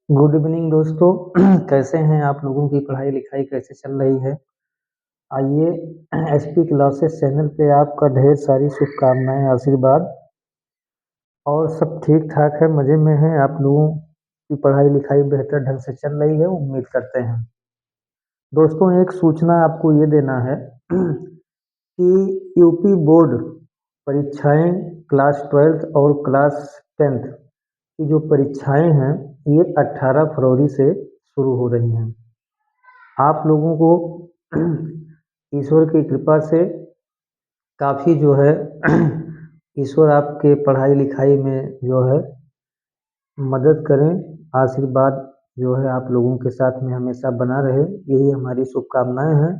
Good evening दोस्तों। कैसे हैं आप लोगों की पढ़ाई लिखाई कैसे चल रही है। आइए एसपी क्लासेस चैनल पे आपका ढेर सारी शुभकामनाएं आशीर्वाद और सब ठीक ठाक है, मज़े में हैं। आप लोगों की पढ़ाई लिखाई बेहतर ढंग से चल रही है, उम्मीद करते हैं। दोस्तों, एक सूचना आपको ये देना है कि यूपी बोर्ड परीक्षाएं क्लास 12th और क्लास 10th की जो परीक्षाएं हैं ये 18 फरवरी से शुरू हो रही हैं। आप लोगों को ईश्वर की कृपा से काफ़ी जो है ईश्वर आपके पढ़ाई लिखाई में जो है मदद करें, आशीर्वाद जो है आप लोगों के साथ में हमेशा बना रहे, यही हमारी शुभकामनाएं हैं।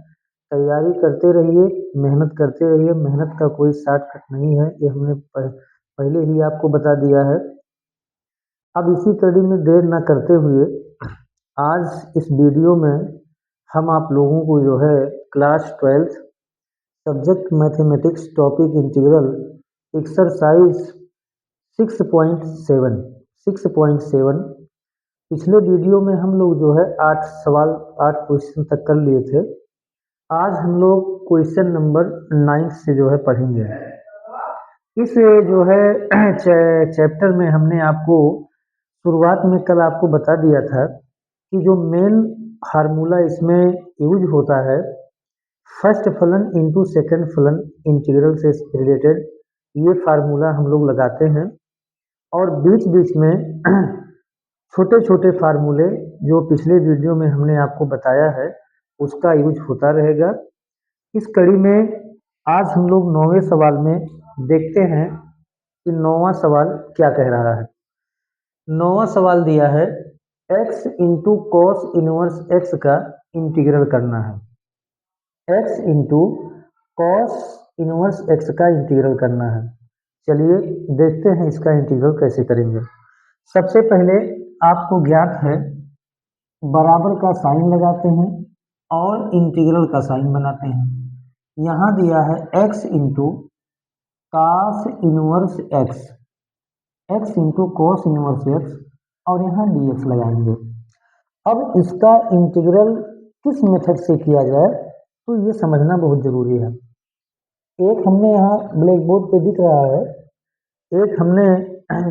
तैयारी करते रहिए, मेहनत करते रहिए, मेहनत का कोई शॉर्टकट नहीं है, ये हमने पहले ही आपको बता दिया है। अब इसी कड़ी में देर न करते हुए आज इस वीडियो में हम आप लोगों को जो है class 12th subject mathematics topic integral exercise 6.7 पिछले वीडियो में हम लोग जो है 8 क्वेश्चन तक कर लिए थे। आज हम लोग क्वेश्चन नंबर 9 से जो है पढ़ेंगे। इस जो है चैप्टर में हमने आपको शुरुआत में कल आपको बता दिया था कि जो मेन फार्मूला इसमें यूज होता है फर्स्ट फलन इंटू सेकेंड फलन इंटीग्रल से रिलेटेड, ये फार्मूला हम लोग लगाते हैं और बीच बीच में छोटे छोटे फार्मूले जो पिछले वीडियो में हमने आपको बताया है उसका यूज होता रहेगा। इस कड़ी में आज हम लोग 9वें सवाल में देखते हैं कि 9वां सवाल क्या कह रहा है। 9वां सवाल दिया है x into cos inverse x का इंटीग्रल करना है। x into cos inverse x का इंटीग्रल करना है। चलिए देखते हैं इसका इंटीग्रल कैसे करेंगे। सबसे पहले आपको ज्ञात है बराबर का साइन लगाते हैं और इंटीग्रल का साइन बनाते हैं। यहाँ दिया है x into cos inverse x into cos inverse x और यहाँ dx लगाएंगे। अब इसका इंटीग्रल किस मेथड से किया जाए तो ये समझना बहुत जरूरी है। एक हमने यहाँ ब्लैक बोर्ड पे दिख रहा है, एक हमने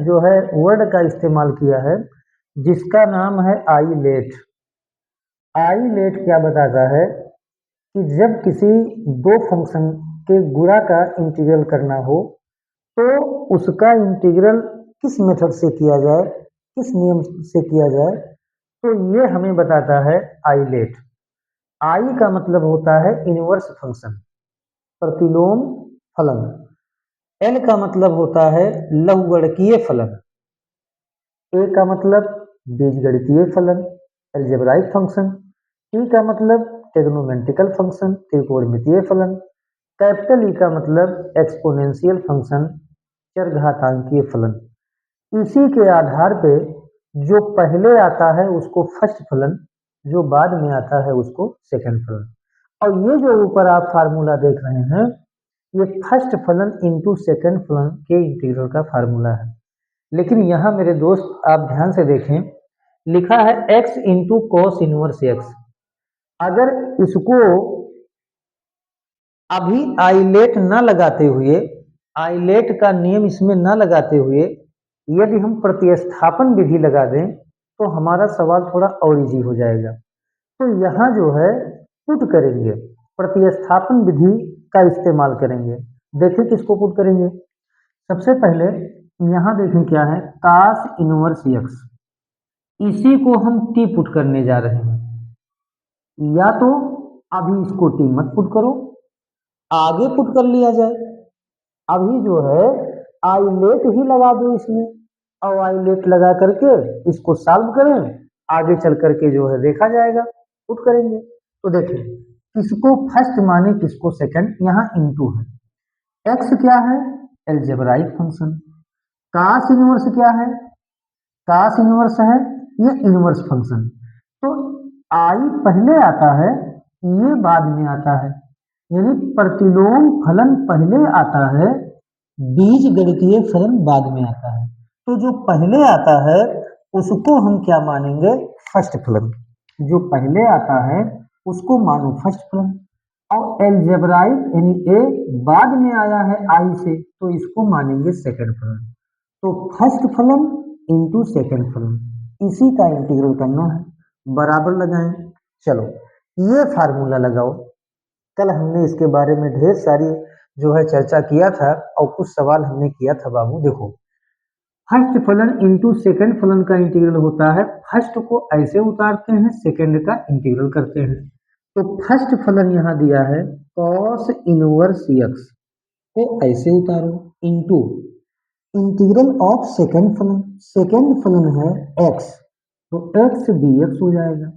जो है वर्ड का इस्तेमाल किया है जिसका नाम है आईलेट। आईलेट क्या बताता है कि जब किसी दो फंक्शन के गुणा का इंटीग्रल करना हो तो उसका इंटीग्रल किस मेथड से किया जाए, किस नियम से किया जाए, तो ये हमें बताता है आईलेट। आई का मतलब होता है इनवर्स फंक्शन, प्रतिलोम फलन। एल का मतलब होता है लघुगणकीय फलन। ए का मतलब बीजगणितीय फलन, अलजेब्राइक फंक्शन। टी का मतलब ट्रिग्नोमेट्रिकल फंक्शन, त्रिकोणमितीय फलन। कैपिटल ई का मतलब एक्सपोनेंशियल फंक्शन, चरघातांकीय फलन। इसी के आधार पे जो पहले आता है उसको फर्स्ट फलन, जो बाद में आता है उसको सेकंड फलन। और ये जो ऊपर आप फार्मूला देख रहे हैं ये फर्स्ट फलन इंटू सेकंड फलन के इंटीग्रल का फार्मूला है। लेकिन यहाँ मेरे दोस्त आप ध्यान से देखें, लिखा है x into cos inverse x। अगर इसको अभी आइलेट ना लगाते हुए, आइलेट का नियम इसमें ना लगाते हुए यदि हम प्रतिस्थापन विधि लगा दें तो हमारा सवाल थोड़ा और इजी हो जाएगा। तो यहाँ जो है पुट करेंगे, प्रतिस्थापन विधि का इस्तेमाल करेंगे। देखिए किसको पुट करेंगे। सबसे पहले यहाँ देखें क्या है, कास इनवर्स x, इसी को हम टी पुट करने जा रहे हैं। या तो अभी इसको टी मत पुट करो, आगे पुट कर लिया जाए। अभी जो है आइलेट ही लगा दो इसमें और आइलेट लगा करके इसको सॉल्व करें, आगे चल करके जो है देखा जाएगा, पुट करेंगे। तो देखिए किसको फर्स्ट माने किसको सेकंड, यहाँ इनटू है। एक्स क्या है, अलजेब्राइक फंक्शन। कास इनवर्स क्या है, कास इनवर्स है ये इनवर्स फंक्शन। तो आई पहले आता है, ये बाद में आता है, यानी प्रतिलोम फलन पहले आता है, बीज गणितीय फलन बाद में आता है। तो जो पहले आता है उसको हम क्या मानेंगे, फर्स्ट फलन। जो पहले आता है उसको मानो फर्स्ट फलन, और एलजेब्राइक यानी ए बाद में आया है आई से, तो इसको मानेंगे सेकंड फलन। तो फर्स्ट फलन इंटू सेकंड फलन, इसी का इंटीग्रल करना है, बराबर लगाएं। चलो ये फार्मूला लगाओ। कल हमने इसके बारे में ढेर सारी जो है चर्चा किया था, और कुछ सवाल हमने किया था बाबू। देखो फर्स्ट फलन इंटू सेकंड फलन का इंटीग्रल होता है, फर्स्ट को ऐसे उतारते हैं, सेकंड का इंटीग्रल करते हैं। तो फर्स्ट फलन यहाँ दिया है कॉस इनवर्स एक्स, को ऐसे उतारो, इंटू इंटीग्रल ऑफ सेकंड फलन, सेकंड फलन है एक्स, तो एक्स डी एक्स हो जाएगा।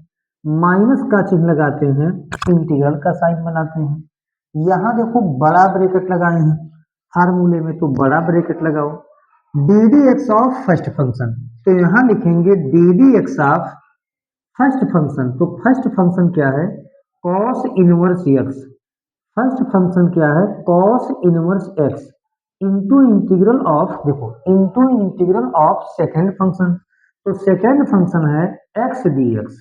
माइनस का चिन्ह लगाते हैं, इंटीग्रल का साइन बनाते हैं। यहाँ देखो बड़ा ब्रैकेट लगाए हैं फार्मूले में, तो बड़ा ब्रैकेट लगाओ। D D X of first function, तो यहाँ लिखेंगे D D X of first function. तो फर्स्ट फंक्शन क्या है, cos inverse X. First function क्या है, cos inverse x into integral of, देखो into integral of second function. तो सेकेंड फंक्शन है X D X,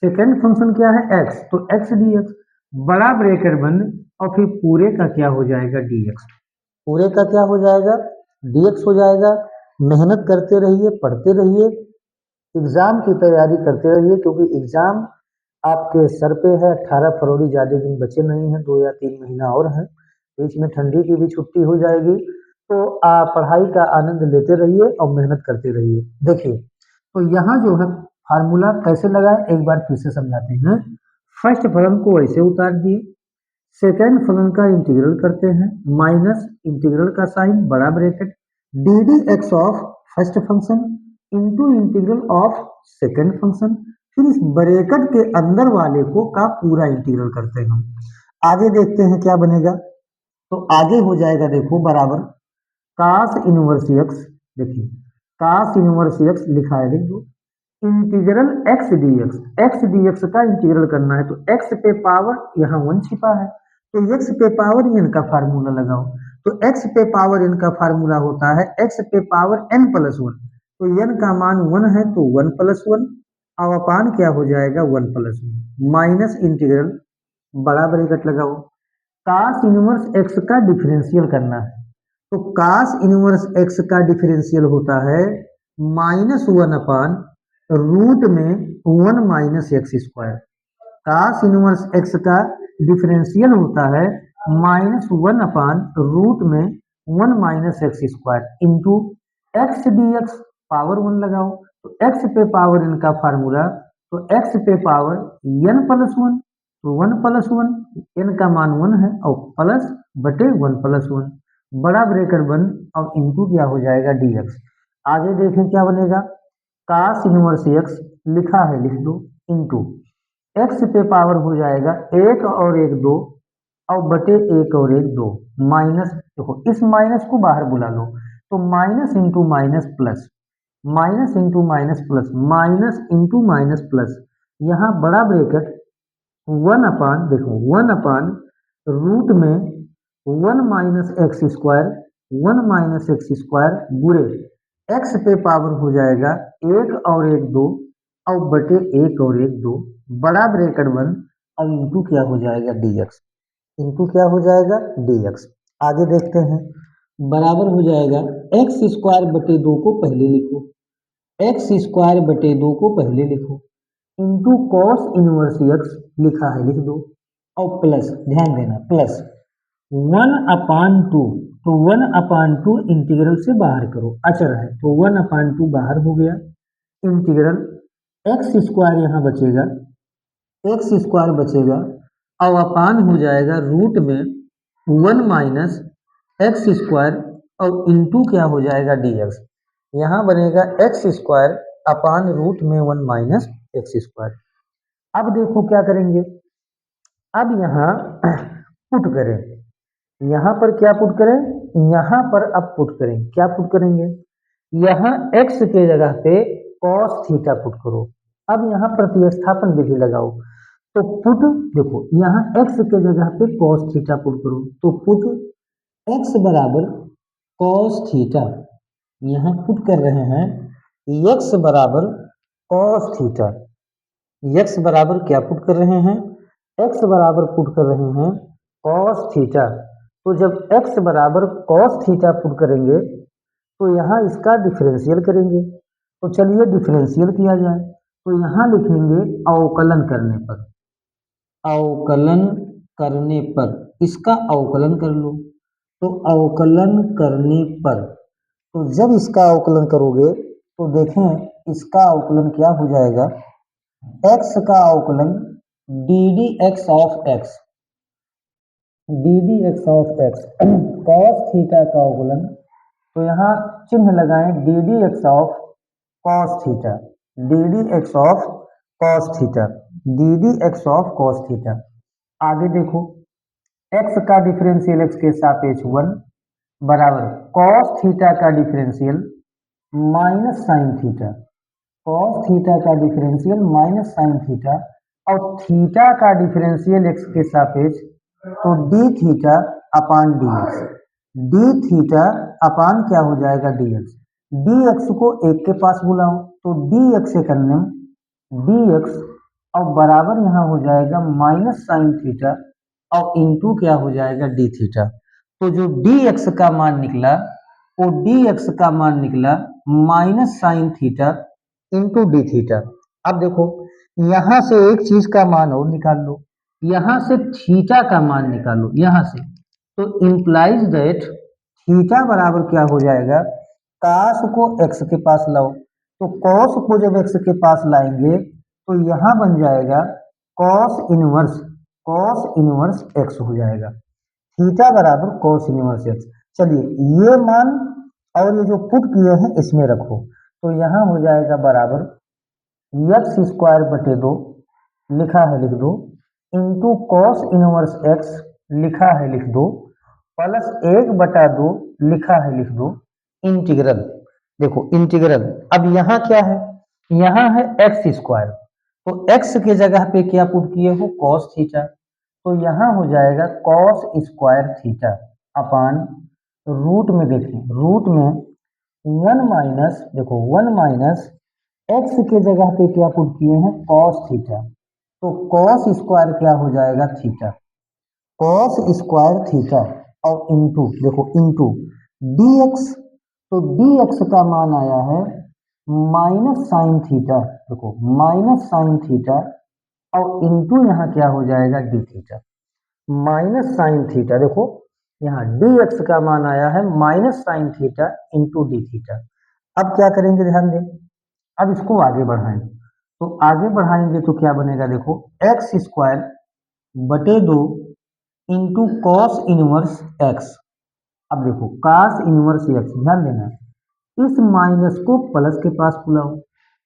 second function क्या है एक्स, तो एक्स डी एक्स, बड़ा ब्रैकेट बंद, और फिर पूरे का क्या हो जाएगा डी एक्स, पूरे का क्या हो जाएगा डी एक्स हो जाएगा। मेहनत करते रहिए, पढ़ते रहिए, एग्जाम की तैयारी करते रहिए, क्योंकि एग्जाम आपके सर पे है। 18 फरवरी, ज़्यादा दिन बचे नहीं हैं, 2 या 3 महीना और हैं, बीच में ठंडी की भी छुट्टी हो जाएगी। तो पढ़ाई का आनंद लेते रहिए और मेहनत करते रहिए। देखिए तो यहाँ जो है फार्मूला कैसे लगाए, एक बार फिर से समझाते हैं। फर्स्ट फलन को ऐसे उतार दिए, सेकेंड फलन का इंटीग्रल करते हैं, माइनस इंटीग्रल का साइन, बड़ा bracket, D D X of first function into integral of second function, फिर इस ब्रैकेट के अंदर वाले को का पूरा इंटीग्रल करते हैं हम। आगे देखते हैं क्या बनेगा। तो आगे हो जाएगा, देखो बराबर कास इनवर्स एक्स, देखिए कास इनवर्स एक्स लिखा है, लिख दो, इंटीग्रल एक्स डी एक्स का इंटीग्रल करना है। तो एक्स पे पावर यहाँ 1 छिपा है, तो एक्स पे पावर एन का फार्मूला लगाओ। तो एक्स पे पावर एन का फार्मूला होता है एक्स पे पावर एन प्लस 1, तो एन का मान 1 है, तो 1 प्लस 1, अब अपान क्या हो जाएगा 1 प्लस 1, माइनस इंटीग्रल, बड़ा ब्रैकेट लगाओ, कास इनवर्स एक्स का डिफरेंशियल करना है। तो कास इनवर्स एक्स का डिफरेंशियल होता है -1 अपान रूट में 1 माइनस एक्स स्क्वायर। कास इनवर्स एक्स का डिफरेंशियल होता है -1 अपान रूट में 1 minus x square into x D x, power 1 लगाओ। तो एक्स पे पावर एन का फार्मूला, तो एक्स पे पावर एन प्लस 1, तो 1 प्लस 1, एन का मान 1 है, और प्लस बटे 1 प्लस 1, बड़ा ब्रैकेट बंद, और इंटू क्या हो जाएगा डी एक्स। आगे देखें क्या बनेगा, कास इनवर्स एक्स लिखा है, लिख दो, इंटू एक्स पे पावर हो जाएगा 1 और 1 2, और बटे 1 और 1 2, माइनस, देखो इस माइनस को बाहर बुला लो, तो minus into minus plus, minus into minus plus, minus into minus plus, यहाँ बड़ा ब्रैकेट 1 अपान, देखो 1 अपान रूट में 1 minus x square, 1 minus x square बुरे एक्स पे पावर हो जाएगा 1 और 1 2, और बटे 1 और 1 2, बड़ा ब्रैकेट 1, और इंटू क्या हो जाएगा डी एक्स, इंटू क्या हो जाएगा डी एक्स। आगे देखते हैं, बराबर हो जाएगा एक्स स्क्वायर बटे 2 को पहले लिखो, एक्स स्क्वायर बटे 2 को पहले लिखो, इंटू कॉस इनवर्स एक्स लिखा है, लिख दो, और प्लस, ध्यान देना प्लस 1 अपान 2, तो 1 अपान 2 इंटीग्रल से बाहर करो, अचर है, तो 1 अपान 2 बाहर हो गया, इंटीग्रल एक्स स्क्वायर यहाँ बचेगा, एक्स स्क्वायर बचेगा, और अपान हो जाएगा रूट में 1 माइनस एक्स स्क्वायर, और इंटू क्या हो जाएगा डी एक्स। यहाँ बनेगा एक्स स्क्वायर अपान रूट में 1 माइनस एक्स स्क्वायर। अब देखो क्या करेंगे, अब यहाँ पुट करें, यहाँ पर क्या पुट करें, यहाँ पर अब पुट करें, क्या पुट करेंगे, यहाँ x के जगह पे cos थीटा पुट करो। अब यहाँ प्रतिस्थापन विधि लगाओ, तो पुट, देखो यहाँ x के जगह पे cos थीटा पुट करो, तो पुट x बराबर cos थीटा, यहाँ पुट कर रहे हैं x बराबर कॉस थीटा, x बराबर क्या पुट कर रहे हैं, x बराबर पुट कर रहे हैं कॉस थीटा। तो जब x बराबर कॉस थीटा पुट करेंगे तो यहाँ इसका डिफरेंशियल करेंगे। तो चलिए डिफरेंशियल किया जाए। तो यहाँ लिखेंगे अवकलन करने पर, अवकलन करने पर इसका अवकलन कर लो। तो अवकलन करने पर, तो जब इसका अवकलन करोगे तो देखें इसका अवकलन क्या हो जाएगा, x का अवकलन D D X of x, D D X of x cos theta का अवकलन। तो यहाँ चिन्ह लगाएं D D X of cos theta, D D X of cos theta, D D X of cos theta. आगे देखो x का differential x के सापेक्ष 1 बराबर कॉस थीटा का differential minus sine theta, cos theta का डिफरेंशियल माइनस साइन थीटा, और theta का डिफरेंशियल x के सापेक्ष तो D theta upon D x, D theta upon क्या हो जाएगा डी एक्स, डी एक्स को एक के पास बुलाओ तो डी एक्स से करने डी एक्स और बराबर यहाँ हो जाएगा माइनस साइन थीटा और इंटू क्या हो जाएगा डी थीटा। तो जो डी एक्स का मान निकला वो डी एक्स का मान निकला minus sine theta into D theta. अब देखो यहां से एक चीज का मान और निकाल लो, यहां से थीटा का मान निकालो यहां से। तो इंप्लाइज दैट थीटा बराबर क्या हो जाएगा, काश को एक्स के पास लाओ, तो कॉस को जब एक्स के पास लाएंगे तो यहां बन जाएगा कॉस इनवर्स एक्स हो जाएगा, थीटा बराबर कॉस इनवर्स एक्स। चलिए ये मान और ये जो पुट किए हैं इसमें रखो, तो यहाँ हो जाएगा बराबर एक्स स्क्वायर बटे 2 लिखा है लिख दो, इंटू कॉस इनवर्स एक्स लिखा है लिख दो, प्लस 1/2 लिखा है लिख दो, इंटीग्रल। देखो इंटीग्रल अब यहाँ क्या है, यहाँ है एक्स स्क्वायर, तो एक्स के जगह पे क्या पुट किए हो कॉस थीटा, तो यहाँ हो जाएगा cos square theta upon root में, देखें रूट में 1 माइनस, देखो 1 माइनस एक्स के जगह पे क्या पुट किए हैं कॉस थीटा, तो कॉस स्क्वायर क्या हो जाएगा थीटा, कॉस स्क्वायर थीटा और इंटू, देखो इंटू डी एक्स, तो डी एक्स का मान आया है माइनस साइन थीटा, देखो माइनस साइन थीटा और इंटू यहाँ क्या हो जाएगा D theta, minus sine theta. देखो यहाँ डी एक्स का मान आया है minus sine theta into D theta. अब क्या करेंगे ध्यान दें, अब इसको आगे बढ़ाएं, तो आगे बढ़ाएंगे तो क्या बनेगा, देखो एक्स स्क्वायर बटे 2 इंटू कॉस इनवर्स एक्स। अब देखो कॉस इनवर्स एक्स, ध्यान देना इस माइनस को प्लस के पास बुलाओ,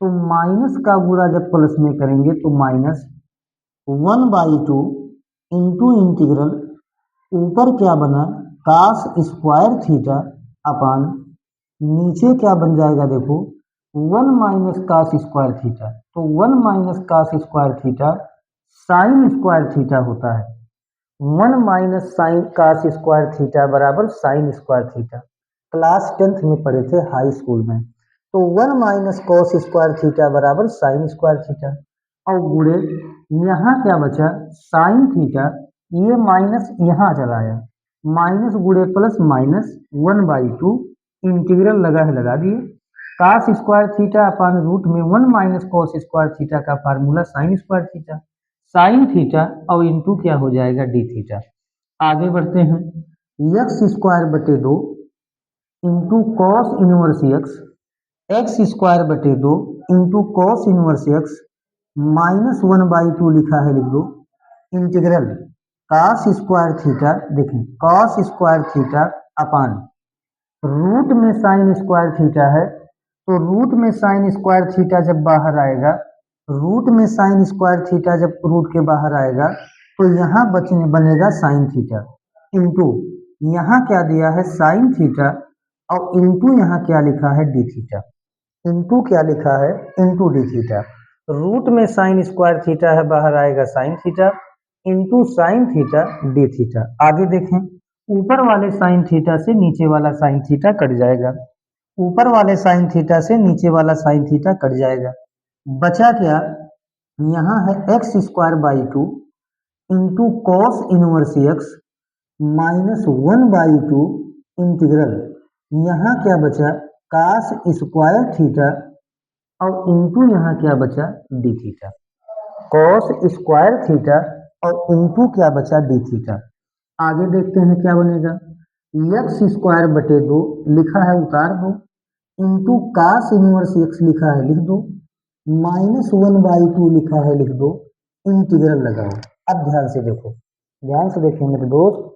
तो माइनस का गुणा जब प्लस में करेंगे तो माइनस 1/2 इंटू इंटीग्रल ऊपर क्या बना कॉस स्क्वायर थीटा अपान नीचे क्या बन जाएगा, देखो 1 माइनस कॉस स्क्वायर थीटा, तो 1 minus cos square theta sine square theta होता है, 1 minus sine cos square theta बराबर sine square theta, class 10th में पढ़े थे हाई स्कूल में। तो 1 माइनस कॉस स्क्वायर थीटा बराबर साइन स्क्वायर थीटा और गुणे यहाँ क्या बचा साइन थीटा, ये माइनस यहाँ चला आया, माइनस गुणे प्लस माइनस 1/2 इंटीग्रल लगा है लगा दिए, cos square theta upon root में 1 माइनस कॉस स्क्वायर थीटा का formula sine square theta, sine theta और इंटू क्या हो जाएगा डी थीटा। आगे बढ़ते हैं, एक्स स्क्वायर बटे 2 into cos inverse x, x square बटे 2 into cos inverse x minus 1/2 लिखा है लिख दो, इंटीग्रल कॉस स्क्वायर थीटा, देखें cos square theta upon root में साइन स्क्वायर थीटा है, तो रूट में साइन स्क्वायर थीटा जब बाहर आएगा, रूट में साइन स्क्वायर थीटा जब रूट के बाहर आएगा तो यहाँ बचने बनेगा साइन थीटा इंटू यहाँ क्या दिया है साइन थीटा और इंटू यहाँ क्या लिखा है डी थीटा, इंटू क्या लिखा है इंटू डी थीटा, रूट में साइन स्क्वायर थीटा है बाहर आएगा sine theta into sine theta D theta. आगे देखें ऊपर वाले साइन थीटा से नीचे वाला साइन थीटा कट जाएगा, ऊपर वाले साइन थीटा से नीचे वाला साइन थीटा कट जाएगा, बचा क्या, यहाँ है x square by two into cos inverse x minus one by two integral, यहाँ क्या बचा, कास स्क्वायर थीटा और इंटू यहाँ क्या बचा, D theta, cos square theta और इंटू क्या बचा, डी थीटा। आगे देखते हैं क्या बनेगा, एक्स स्क्वायर बटे दो लिखा है उतार दो, इंटू कास इनवर्स एक्स लिखा है लिख दो, माइनस वन बाई टू लिखा है लिख दो, इंटीग्रल लगाओ। अब ध्यान से देखो, ध्यान से देखिए मेरे दोस्त,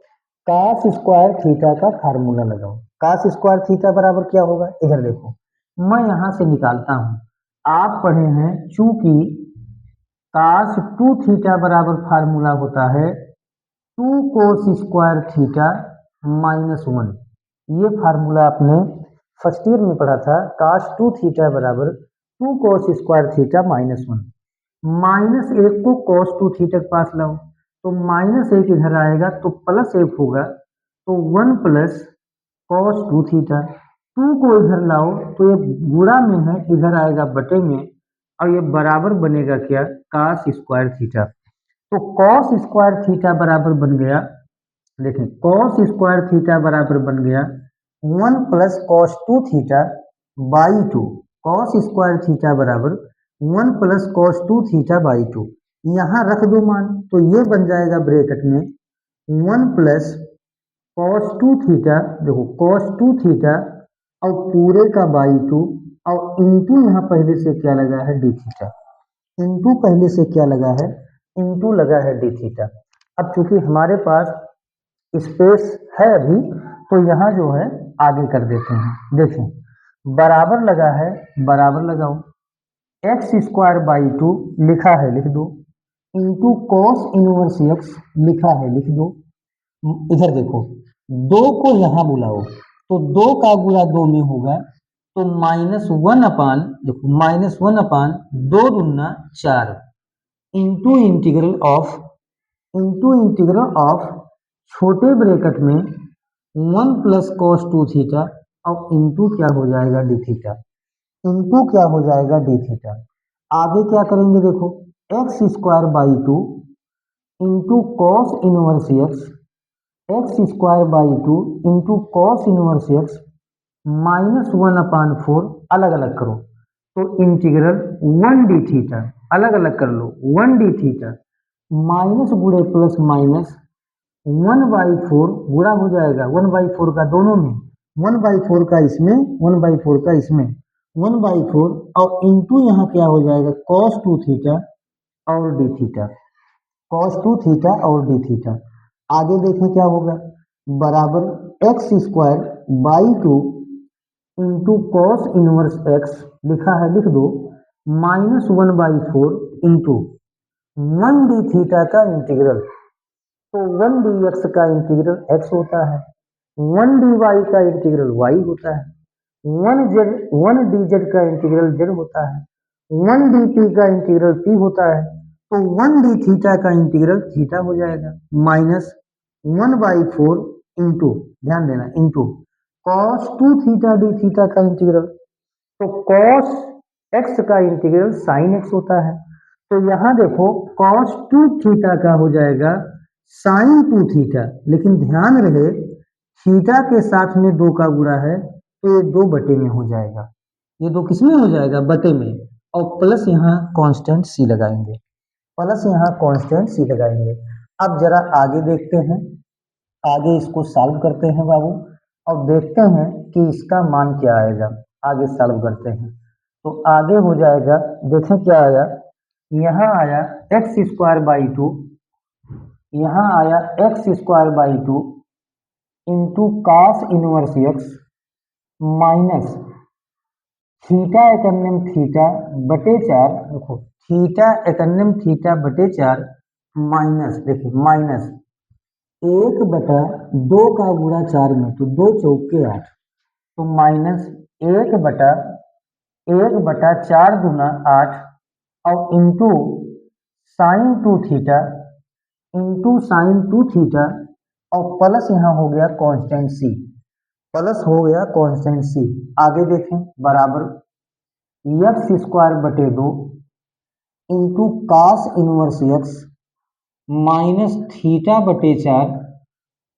कास स्क्वायर थीटा का फार्मूला लगाओ। कास स्क्वायर थीटा बराबर क्या होगा, इधर देखो, मैं यहां से निकालता हूं, आप पढ़े हैं चूंकि कास टू थीटा बराबर फार्मूला होता है two cos square theta minus one, ये फार्मूला आपने फर्स्ट ईयर में पढ़ा था, कास टू थीटा बराबर two cos square theta minus one, minus एक को कॉस टू थीटा के पास लाओ तो माइनस एक इधर आएगा तो प्लस एक होगा, तो one plus cos two theta, two को इधर लाओ तो ये गुणा में है, इधर आएगा बटे में, और ये बराबर बनेगा क्या, कास स्क्वायर थीटा। तो कॉस स्क्वायर थीटा बराबर बन गया, देखें कॉस स्क्वायर थीटा बराबर बन गया one plus cos two theta by two, cos square theta बराबर one plus cos two theta by two, यहाँ रख दो मान तो ये बन जाएगा ब्रैकेट में one plus cos two theta, देखो कॉस टू थीटा और पूरे का बाई टू, और इंटू यहाँ पहले से क्या लगा है, डी थीटा, इंटू पहले से क्या लगा है, इंटू लगा है डी थीटा। अब चूंकि हमारे पास स्पेस है अभी तो यहाँ जो है आगे कर देते हैं, देखें बराबर लगा है, बराबर लगाओ, एक्स स्क्वायर बाई टू लिखा है लिख दो, इंटू कॉस इनवर्स एक्स लिखा है लिख दो, इधर देखो दो को यहाँ बुलाओ तो दो का गुणा दो में होगा, तो माइनस वन अपान, देखो माइनस वन अपान दो दुना चार, into integral of, into integral of छोटे ब्रैकेट में one plus cos two theta और इंटू क्या हो जाएगा, डी थीटा, इंटू क्या हो जाएगा, डी थीटा। आगे क्या करेंगे देखो, x square by two into cos inverse x, x square by two into cos inverse x minus one upon four, अलग अलग करो तो इंटीग्रल वन डी थीटा, अलग अलग कर लो वन डी थीटा, माइनस गुणे plus minus one by four गुणा हो जाएगा वन बाई फोर का दोनों में, वन बाई फोर का इसमें, वन बाई फोर का इसमें, वन बाई फोर और इंटू यहाँ क्या हो जाएगा, कॉस टू थीटा और D theta, cos two theta और डी थीटा। आगे देखें क्या होगा, बराबर x square by two into cos inverse x लिखा है लिख दो, minus one by four into one D theta का इंटीग्रल, तो वन डी एक्स का इंटीग्रल एक्स होता है, वन डी वाई का इंटीग्रल वाई होता है, वन डी जेड का इंटीग्रल जेड होता है, वन डी टी का इंटीग्रल टी होता है, तो वन डी थीटा का इंटीग्रल थीटा हो जाएगा, minus one by four into, ध्यान देना into cos two theta D theta का इंटीग्रल, तो कॉस एक्स का इंटीग्रल साइन एक्स होता है, तो यहाँ देखो कॉस टू थीटा का हो जाएगा साइन टू थीटा, लेकिन ध्यान रहे थीटा के साथ में दो का गुणा है तो ये दो बटे में हो जाएगा, ये दो किस में हो जाएगा, बटे में, और प्लस यहाँ कांस्टेंट सी लगाएंगे, प्लस यहाँ कांस्टेंट सी लगाएंगे। अब जरा आगे देखते हैं, आगे इसको सॉल्व करते हैं बाबू और देखते हैं कि इसका मान क्या आएगा, आगे सॉल्व करते हैं तो आगे हो जाएगा, देखें क्या आया, यहाँ आया एक्स स्क्वायर बाई टू, यहाँ आया X square by two into cos inverse x minus theta एकन्यम थीटा बटे चार, देखो थीटा एकन्यम थीटा बटे चार माइनस, देखिए माइनस एक बटा दो का गुणा चार में तो दो चौके आठ, तो माइनस एक बटा चार गुना आठ और into sine to theta, into sine to theta और प्लस यहाँ हो गया कांस्टेंट सी, प्लस हो गया कांस्टेंट सी। आगे देखें बराबर एक्स स्क्वायर बटे 2 into cos inverse x minus theta बटे 4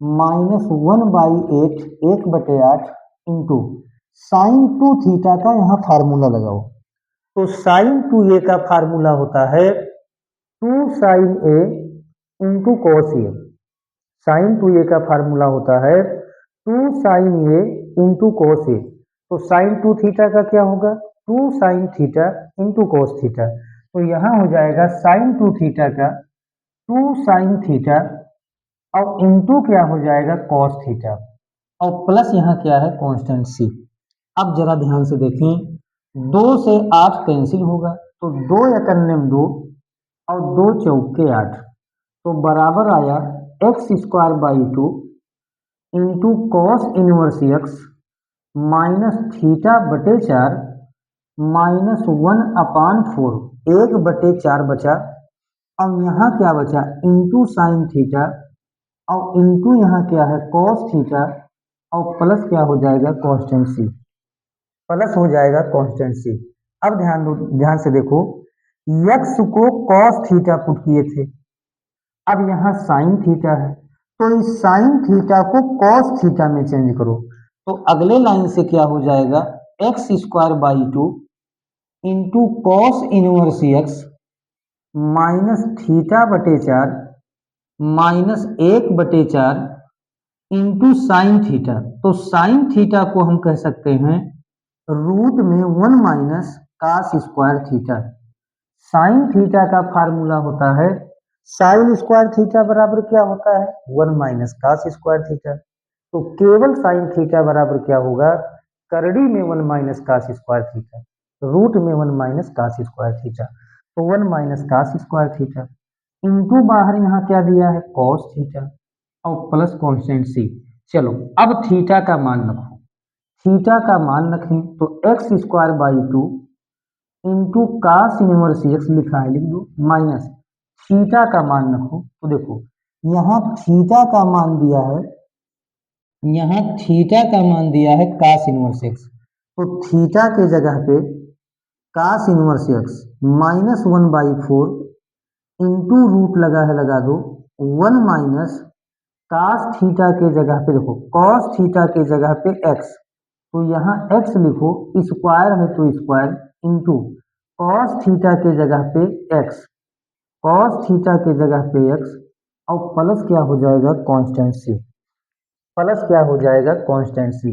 माइनस 1/8 1/8 इंटू साइन 2 थीटा का यहाँ फार्मूला लगाओ। तो साइन 2a का फार्मूला होता है 2 sign A into cos A. Sign 2a का फार्मूला होता है 2 sign A into cos A. तो साइन 2 थीटा का क्या होगा 2 sine theta into cos theta. तो यहाँ हो जाएगा साइन 2 थीटा का 2 साइन थीटा और इंटू क्या हो जाएगा कॉस थीटा और प्लस यहाँ क्या है कांस्टेंट सी। अब जरा ध्यान से देखें 2 से 8 कैंसिल होगा तो 2 एकन्नम 2 और 2 चौके 8 तो बराबर आया X square by 2 into cos inverse x minus theta बटे 4 माइनस 1/4 1/4 बचा। अब यहाँ क्या बचा इंटू साइन थीटा और इंटू यहाँ क्या है कॉस थीटा और प्लस क्या हो जाएगा कांस्टेंट सी। प्लस हो जाएगा कांस्टेंट सी। अब ध्यान से देखो यक्स को कॉस थीटा पुट किए थे, अब यहाँ साइन थीटा है तो इस साइन थीटा को कॉस थीटा में चेंज करो। तो अगले लाइन से क्या हो जाएगा x square by 2 into cos inverse x minus theta बटे 4 माइनस 1/4 इंटू साइन थीटा। तो साइन थीटा को हम कह सकते हैं रूट में 1 minus cos square theta. Sine theta का फार्मूला होता है साइन स्क्वायर थीटा बराबर क्या होता है 1 माइनस कास स्क्वायर थीटा। तो केवल साइन थीटा बराबर क्या होगा करड़ी में 1 minus cos square theta root में 1 माइनस कास स्क्वायर थीटा। तो 1 minus cos square theta into बाहर यहाँ क्या दिया है कॉस थीटा और प्लस कांस्टेंट सी। चलो अब थीटा का मान रखो, थीटा का मान रखें तो x square by 2 into cos inverse x लिखा है लिख दो माइनस थीटा का मान रखो। तो देखो यहाँ थीटा का मान दिया है, यहाँ थीटा का मान दिया है कास इनवर्स एक्स। तो थीटा के जगह पे cos inverse x minus 1/4 into root लगा है लगा दो 1 माइनस कास थीटा के जगह पे देखो कॉस थीटा के जगह पे एक्स तो यहाँ एक्स लिखो स्क्वायर है तो स्क्वायर इंटू कॉस थीटा के जगह पे एक्स कॉस थीटा के जगह पे एक्स और प्लस क्या हो जाएगा कांस्टेंट सी। प्लस क्या हो जाएगा कांस्टेंट सी।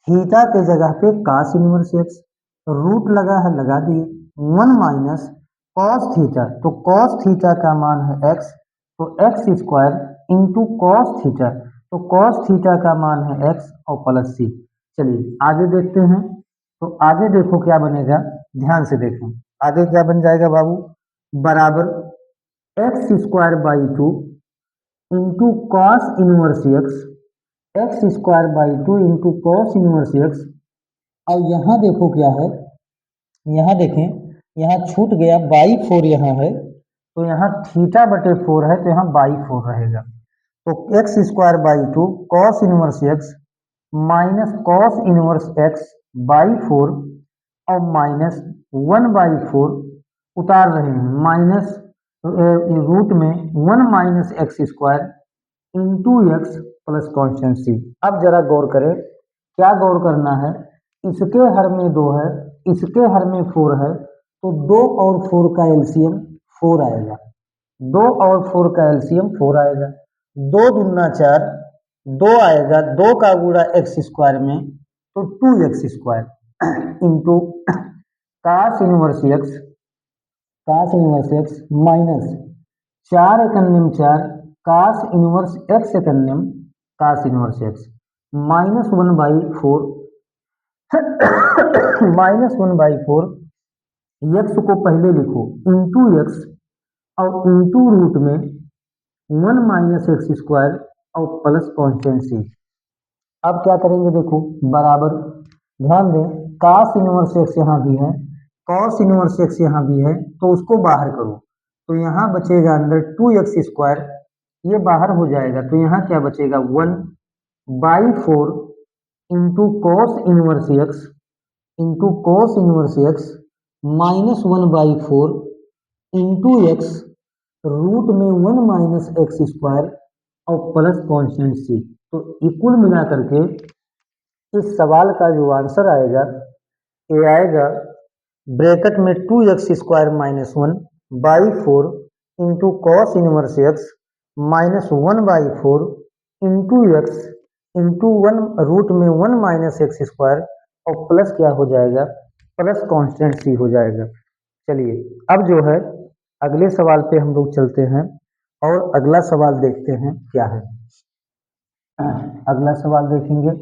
थीटा के जगह पे कास इनवर्स एक्स रूट लगा है लगा दिए 1 माइनस कॉस थीटा तो कॉस थीटा का मान है एक्स तो x square into cos theta तो कॉस थीटा का मान है एक्स और प्लस सी। चलिए आगे देखते हैं। तो आगे देखो क्या बनेगा ध्यान से देखें आगे क्या बन जाएगा बाबू बराबर x square by 2 into cos inverse x x square by 2 into cos inverse x. और यहाँ देखो क्या है यहाँ देखें यहाँ छूट गया बाई 4 यहाँ है तो यहाँ थीटा बटे 4 है तो यहाँ बाई 4 रहेगा। तो x square by 2 cos inverse x minus cos inverse x by 4 और माइनस 1/4 उतार रहे हैं माइनस रूट में 1 minus x square into X plus constant C. अब जरा गौर करें क्या गौर करना है इसके हर में 2 है इसके हर में 4 है तो 2 और 4 का एलसीएम 4 आएगा 2 और 4 का एलसीएम 4 आएगा 2 दूना 4 2 आएगा 2 का गुणा एक्स स्क्वायर में तो 2x square into cos inverse x minus 4 एकन्नम 4 कास इनवर्स एक्स एकन्नम cos inverse x minus 1/4 minus 1/4 X को पहले लिखो इंटू एक्स और इंटू रूट में 1 माइनस एक्स स्क्वायर और प्लस कांस्टेंट सी। अब क्या करेंगे देखो बराबर ध्यान दें कास इनवर्स एक्स यहाँ भी है कॉस इनवर्स एक्स यहाँ भी है तो उसको बाहर करो तो यहाँ बचेगा अंदर 2x स्क्वायर ये बाहर हो जाएगा तो यहाँ क्या बचेगा 1/4 into cos inverse x minus 1/4 into x root में 1 माइनस एक्स स्क्वायर और प्लस कॉन्स्टेंट सी। तो इक्वल मिला करके इस सवाल का जो आंसर आएगा ये आएगा ब्रैकेट में 2x square minus 1/4 into cos inverse x minus 1/4 into x into 1 root में 1 माइनस एक्स स्क्वायर और प्लस क्या हो जाएगा, प्लस कांस्टेंट सी हो जाएगा। चलिए अब जो है अगले सवाल पे हम लोग चलते हैं और अगला सवाल देखते हैं क्या है। अगला सवाल देखेंगे।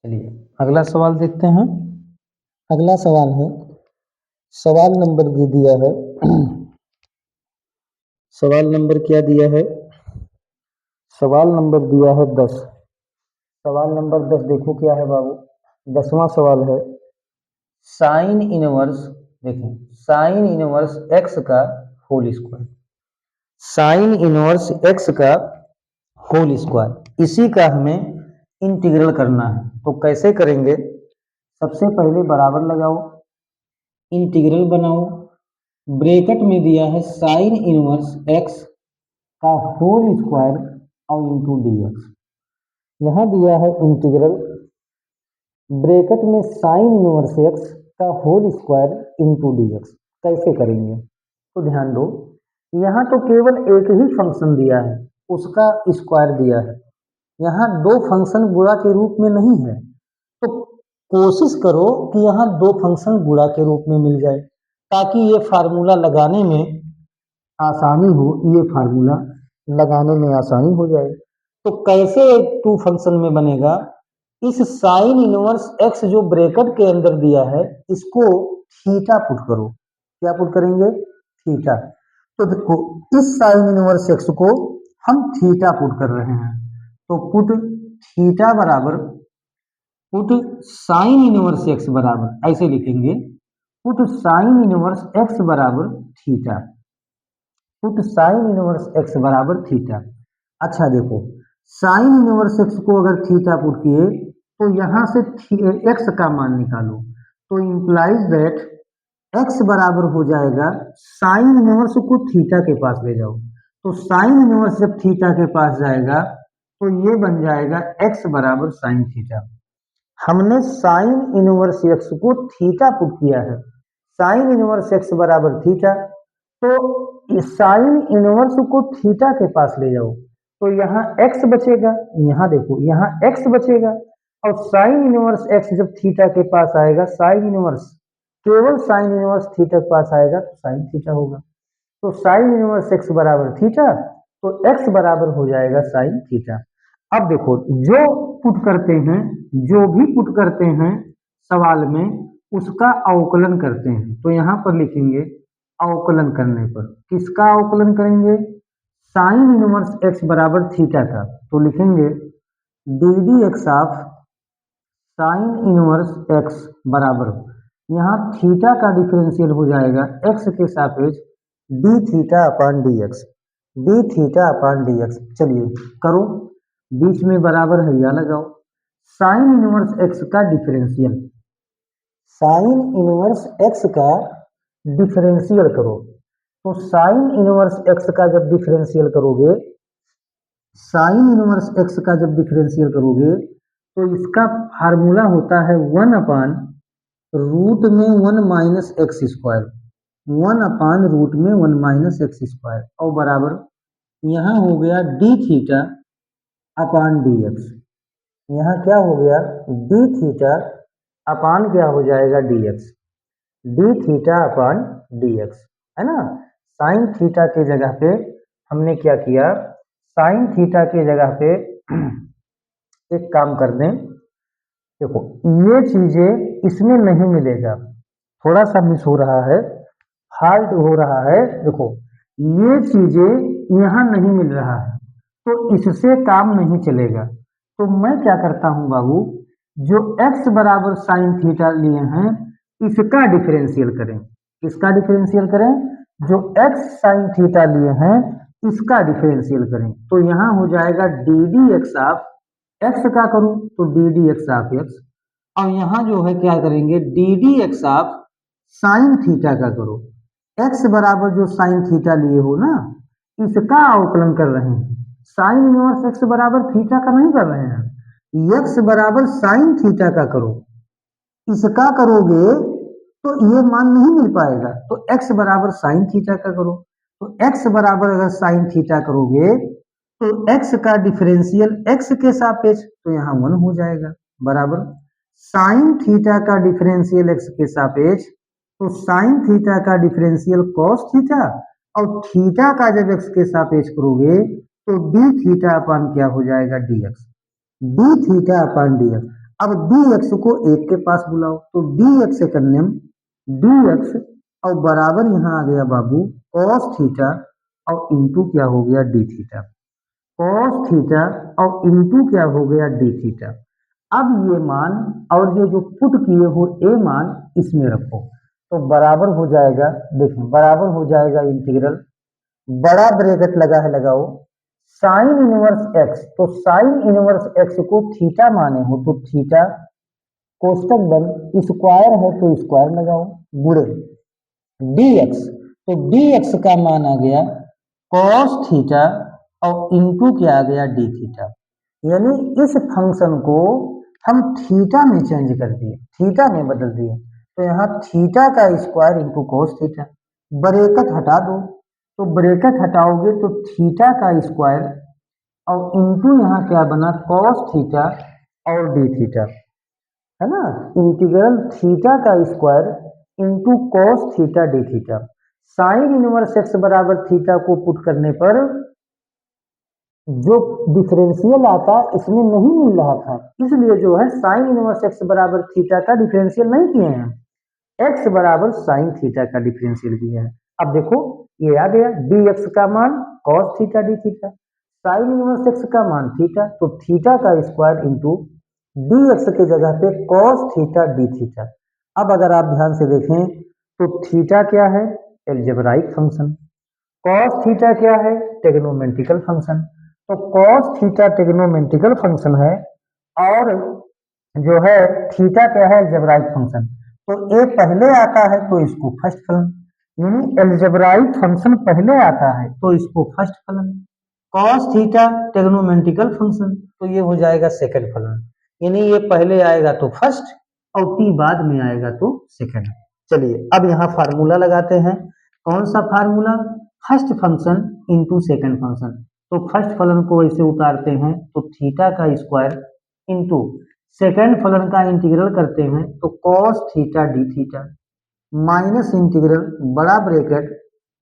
चलिए अगला सवाल देखते हैं। अगला सवाल है, सवाल नंबर दे दिया है सवाल नंबर क्या दिया है, सवाल नंबर दिया है 10। सवाल नंबर 10 देखो क्या है बाबू। 10वां सवाल है साइन इनवर्स, देखें साइन इनवर्स एक्स का whole square, sine inverse x का होल स्क्वायर, इसी का हमें इंटीग्रल करना है। तो कैसे करेंगे, सबसे पहले बराबर लगाओ, इंटीग्रल बनाओ, ब्रैकेट में दिया है साइन इनवर्स एक्स का होल स्क्वायर और इंटू डी एक्स। यहाँ दिया है इंटीग्रल ब्रैकेट में साइन इनवर्स एक्स का whole square into D x. कैसे करेंगे तो ध्यान दो, यहाँ तो केवल एक ही फंक्शन दिया है, उसका स्क्वायर दिया है, यहाँ दो फंक्शन गुणा के रूप में नहीं है। तो कोशिश करो कि यहाँ दो फंक्शन गुणा के रूप में मिल जाए ताकि ये फार्मूला लगाने में आसानी हो, ये फार्मूला लगाने में आसानी हो जाए। तो कैसे टू फंक्शन में बनेगा, इस साइन इनवर्स एक्स जो ब्रैकेट के अंदर दिया है इसको थीटा पुट करो। क्या पुट करेंगे, थीटा। तो देखो इस साइन इनवर्स एक्स को हम थीटा पुट कर रहे हैं, तो पुट थीटा बराबर पुट साइन इनवर्स एक्स बराबर ऐसे लिखेंगे, पुट साइन इनवर्स एक्स बराबर theta, put sign inverse x बराबर थीटा। अच्छा देखो साइन इनवर्स एक्स को अगर थीटा पुट किए तो यहां से एक्स का मान निकालो, तो इंप्लाइज दैट एक्स बराबर हो जाएगा साइन इनवर्स को थीटा के पास ले जाओ, तो साइन इनवर्स जब थीटा के पास जाएगा तो ये बन जाएगा एक्स बराबर साइन थीटा। हमने साइन इनवर्स एक्स को थीटा पुट किया है, साइन इनवर्स एक्स बराबर थीटा, तो साइन इनवर्स को थीटा के पास ले जाओ तो यहाँ x बचेगा, यहाँ देखो यहाँ x बचेगा, और साइन इनवर्स x जब थीटा के पास आएगा, साइन इनवर्स केवल साइन इनवर्स थीटा के पास आएगा तो साइन थीटा होगा, तो साइन इनवर्स x बराबर थीटा, तो x बराबर हो जाएगा साइन थीटा। अब देखो जो पुट करते हैं, जो भी पुट करते हैं सवाल में उसका अवकलन करते हैं, तो यहाँ पर लिखेंगे अवकलन करने पर, किसका अवकलन करेंगे, साइन इनवर्स एक्स बराबर थीटा का, तो लिखेंगे D D X of sine inverse x बराबर, यहाँ थीटा का डिफरेंशियल हो जाएगा एक्स के सापेक्ष D theta upon D x, D theta upon D x. चलिए करो, बीच में बराबर है या लगाओ, साइन इनवर्स एक्स का डिफरेंशियल, साइन इनवर्स एक्स का डिफरेंशियल करो, तो साइन इनवर्स एक्स का जब डिफरेंशियल करोगे, साइन इनवर्स एक्स का जब डिफरेंशियल करोगे तो इसका फार्मूला होता है 1 अपान रूट में 1 minus x square, 1 upon root में 1 माइनस एक्स स्क्वायर, और बराबर यहाँ हो गया D theta upon D x, यहाँ क्या हो गया डी थीटा अपान क्या हो जाएगा D x, D theta upon D x, है ना। साइन थीटा के जगह पे हमने क्या किया, साइन थीटा के जगह पे एक काम कर दें, देखो ये चीजें इसमें नहीं मिलेगा, थोड़ा सा मिस हो रहा है, हार्ड हो रहा है, देखो ये चीजें यहाँ नहीं मिल रहा है तो इससे काम नहीं चलेगा, तो मैं क्या करता हूं बाबू, जो x बराबर साइन थीटा लिए हैं इसका डिफरेंशियल करें। किसका डिफरेंशियल करें? जो x साइन थीटा लिए हैं इसका डिफरेंशियल करें। तो यहां हो जाएगा D D X of x का करूं तो D D X of x, और यहां जो है क्या करेंगे D D X of sine theta का करो। x बराबर जो साइन थीटा लिए हो ना इसका अवकलन कर रहे हैं। साइन इनवर्स x बराबर थीटा का नहीं कर रहे हैं, x बराबर साइन थीटा का करो। इसका करोगे तो ये मान नहीं मिल पाएगा, तो x बराबर साइन थीटा का करो। तो x बराबर अगर साइन थीटा करोगे तो x का डिफरेंशियल x के सापेक्ष तो यहाँ 1 हो जाएगा, बराबर साइन थीटा का डिफरेंशियल x के सापेक्ष तो साइन थीटा का डिफरेंशियल कॉस थीटा, और थीटा का जब x के सापेक्ष करोगे तो डी थीटा अपान क्या हो जाएगा dx, D theta upon dx। अब dx को 1 के पास बुलाओ तो dx से करने dx और बराबर यहाँ आ गया बाबू cos थीटा और इंटू क्या हो गया डी थीटा, cos थीटा और इंटू क्या हो गया डी थीटा। अब ये मान और ये जो पुट किए हो ए मान इसमें रखो तो बराबर हो जाएगा, देखें बराबर हो जाएगा इंटीग्रल, बड़ा ब्रैकेट लगा है लगाओ साइन इनवर्स एक्स, तो साइन इनवर्स एक्स को थीटा माने हो तो थीटा कोष्टक बंद स्क्वायर है तो स्क्वायर लगाओ गुणे dx, तो dx का मान आ गया cos थीटा और इंटू क्या आ गया डी थीटा। यानी इस फंक्शन को हम थीटा में चेंज कर दिए, थीटा में बदल दिए, तो यहाँ थीटा का square into cos theta, bracket हटा दो तो ब्रैकेट हटाओगे तो थीटा का स्क्वायर और इंटू यहाँ क्या बना cos थीटा और डी थीटा, है ना, इंटीग्रल थीटा का square into cos theta D theta. Sign inverse x बराबर थीटा को पुट करने पर जो डिफरेंशियल आता इसमें नहीं मिल रहा था, इसलिए जो है साइन इनवर्स एक्स बराबर थीटा का डिफरेंशियल नहीं किए हैं, एक्स बराबर साइन थीटा का डिफरेंशियल किया है। अब देखो ये आ गया डी एक्स का मान cos theta D theta, sign inverse x का मान थीटा तो थीटा का स्क्वायर इंटू डी एक्स के जगह पे cos थीटा डी थीटा। अब अगर आप ध्यान से देखें तो थीटा क्या है एल्जेब्राइक फंक्शन, cos थीटा क्या है टेग्नोमेट्रिकल फंक्शन, तो cos थीटा टेग्नोमेट्रिकल फंक्शन है और जो है थीटा क्या है एल्जेब्राइक फंक्शन, तो ए पहले आता है तो इसको फर्स्ट फलन, यानी एल्जेब्राइक फंक्शन पहले आता है तो इसको फर्स्ट फलन, cos थीटा टेग्नोमेट्रिकल फंक्शन तो ये हो जाएगा सेकंड फलन, यानी ये पहले आएगा तो फर्स्ट और टी बाद में आएगा तो सेकंड। चलिए अब यहाँ फार्मूला लगाते हैं, कौन सा formula, first function into second function, तो फर्स्ट फलन को ऐसे उतारते हैं तो थीटा का स्क्वायर इंटू सेकंड फलन का इंटीग्रल करते हैं तो cos theta D theta minus integral बड़ा bracket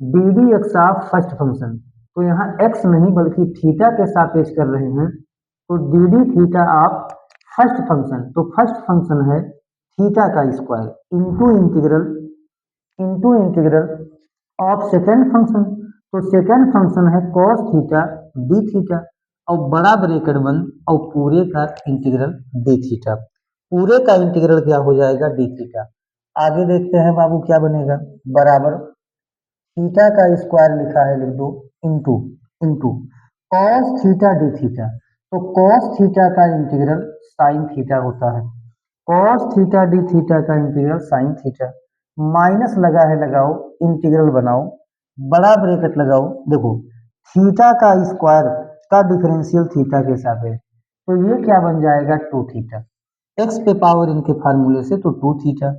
D D X of first function, तो यहाँ x नहीं बल्कि थीटा के सापेक्ष कर रहे हैं तो D D theta of first function, तो फर्स्ट फंक्शन है थीटा का square into integral of second function, तो सेकेंड फंक्शन है cos थीटा डी थीटा और बड़ा ब्रैकेट बंद और पूरे का इंटीग्रल डी थीटा, पूरे का इंटीग्रल क्या हो जाएगा डी थीटा। आगे देखते हैं बाबू क्या बनेगा, बराबर थीटा का स्क्वायर लिखा है लिख दो into into cos theta D theta, तो cos थीटा का इंटीग्रल साइन थीटा होता है, cos थीटा डी थीटा का इंटीग्रल साइन थीटा, माइनस लगा है लगाओ इंटीग्रल बनाओ बड़ा ब्रैकेट लगाओ, देखो थीटा का स्क्वायर का डिफरेंशियल थीटा के साथ है तो ये क्या बन जाएगा टू थीटा, एक्स पे पावर इनके फार्मूले से तो टू थीटा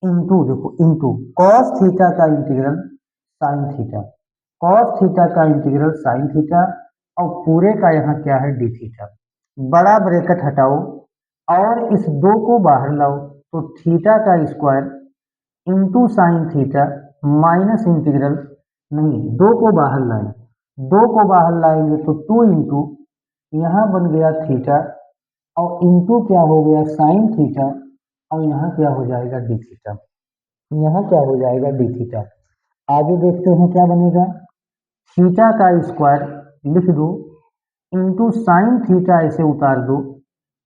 इंटू देखो इंटू cos थीटा का integral sine theta, cos theta का इंटीग्रल साइन थीटा और पूरे का यहाँ क्या है डी थीटा, बड़ा ब्रैकेट हटाओ और इस दो को बाहर लाओ तो थीटा का square into sine theta minus integral, नहीं दो को बाहर लाएं, दो को बाहर लाएंगे तो टू इंटू यहाँ बन गया थीटा और इंटू क्या हो गया साइन थीटा और यहाँ क्या हो जाएगा डी थीटा, यहाँ क्या हो जाएगा डी थीटा। आगे देखते हैं क्या बनेगा, थीटा का स्क्वायर लिख दो इंटू साइन थीटा ऐसे उतार दो